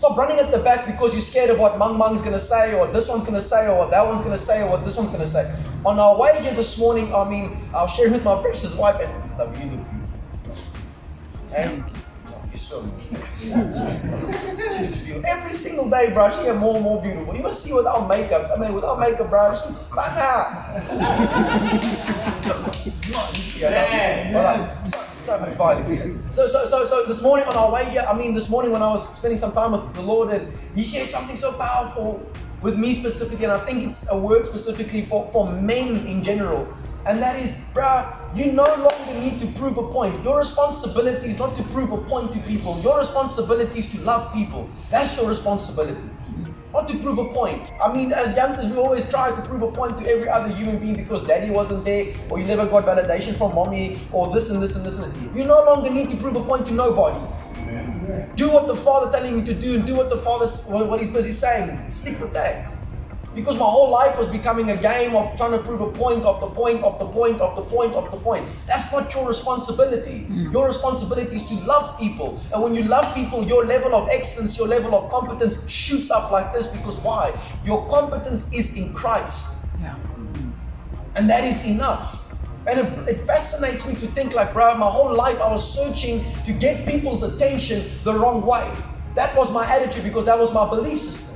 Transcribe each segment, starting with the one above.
Stop running at the back because you're scared of what Mang's going to say, or this one's going to say, or what that one's going to say, or what this one's going to say. On our way here this morning, I was sharing with my precious wife, and love you, look beautiful. And you're so beautiful. Every single day, bro, she get more and more beautiful. You must see without makeup. Without makeup, bro, she's a stunner. So this morning on our way here, this morning when I was spending some time with the Lord, and He shared something so powerful with me specifically, and I think it's a word specifically for men in general. And that is, bruh, you no longer need to prove a point. Your responsibility is not to prove a point to people. Your responsibility is to love people. That's your responsibility. Not to prove a point. As youngsters, we always try to prove a point to every other human being because daddy wasn't there, or you never got validation from mommy, or this and this and this and that. You no longer need to prove a point to nobody. Amen. Do what the Father telling you to do, and do what the Father, what He's busy saying. Stick with that. Because my whole life was becoming a game of trying to prove a point of the point of the point of the point of the point. That's not your responsibility. Your responsibility is to love people. And when you love people, your level of excellence, your level of competence shoots up like this. Because why? Your competence is in Christ. Yeah. And that is enough. And it fascinates me to think like, bro, my whole life I was searching to get people's attention the wrong way. That was my attitude because that was my belief system.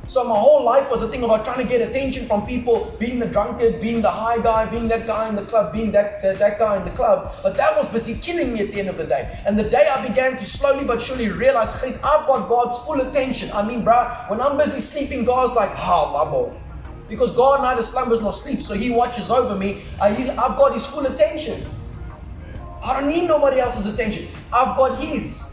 So my whole life was a thing about trying to get attention from people, being the drunkard, being the high guy, being that guy in the club, being that guy in the club. But that was busy killing me at the end of the day. And the day I began to slowly but surely realize, I've got God's full attention. When I'm busy sleeping, God's like, my boy. Because God neither slumbers nor sleeps, so He watches over me. I've got His full attention. I don't need nobody else's attention. I've got His.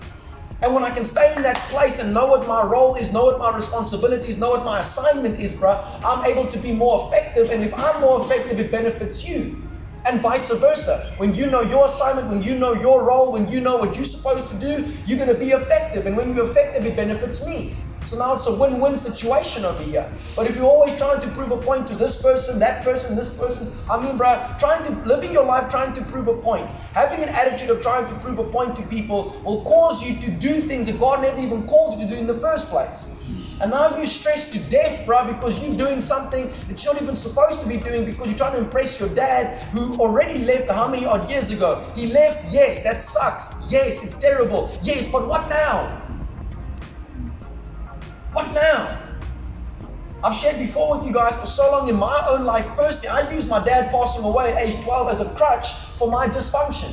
And when I can stay in that place and know what my role is, know what my responsibilities, know what my assignment is, bro, I'm able to be more effective. And if I'm more effective, it benefits you. And vice versa. When you know your assignment, when you know your role, when you know what you're supposed to do, you're going to be effective. And when you're effective, it benefits me. So now it's a win-win situation over here. But if you're always trying to prove a point to this person, that person, this person, living your life trying to prove a point, having an attitude of trying to prove a point to people will cause you to do things that God never even called you to do in the first place. And now you're stressed to death, bro, because you're doing something that you're not even supposed to be doing because you're trying to impress your dad who already left how many odd years ago? He left, yes, that sucks. Yes, it's terrible. Yes, but what now? What now? I've shared before with you guys for so long in my own life personally, I used my dad passing away at age 12 as a crutch for my dysfunction.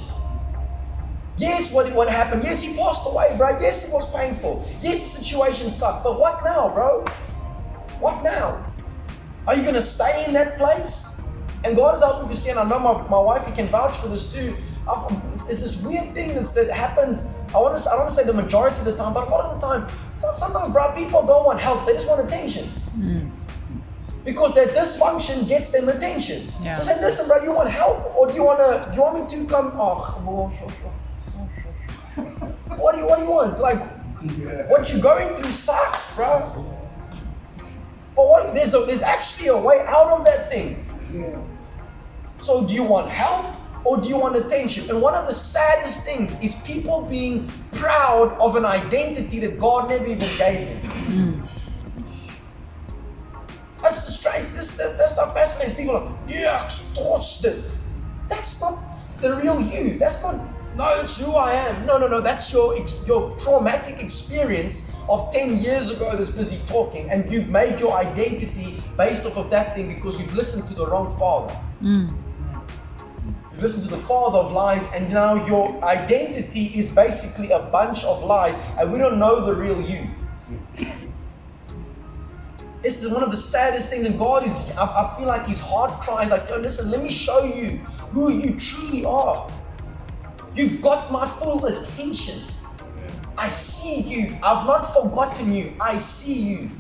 Yes, what happened? Yes, he passed away, bro. Yes, it was painful. Yes, the situation sucked. But what now, bro? What now? Are you going to stay in that place? And God is helping to see, and I know my wife, he can vouch for this too. It's this weird thing that happens. I don't want to say the majority of the time, but a lot of the time, sometimes, bro, people don't want help. They just want attention. Because their dysfunction gets them attention. Yeah. So say, listen, bro, you want help, or do you want me to come? Sure. What do you want? Like, what you're going through sucks, bro. But there's actually a way out of that thing. Yeah. So do you want help? Or do you want attention? And one of the saddest things is people being proud of an identity that God never even gave them. That's the strange. That stuff fascinates people. Like, yeah, torched it. That's not the real you. That's who I am. No. That's your traumatic experience of 10 years ago that's busy talking. And you've made your identity based off of that thing because you've listened to the wrong father. You listen to the father of lies, and now your identity is basically a bunch of lies, and we don't know the real you. It's one of the saddest things, and God I feel like His heart cries like, oh, listen, let me show you who you truly are. You've got my full attention. I see you. I've not forgotten you. I see you.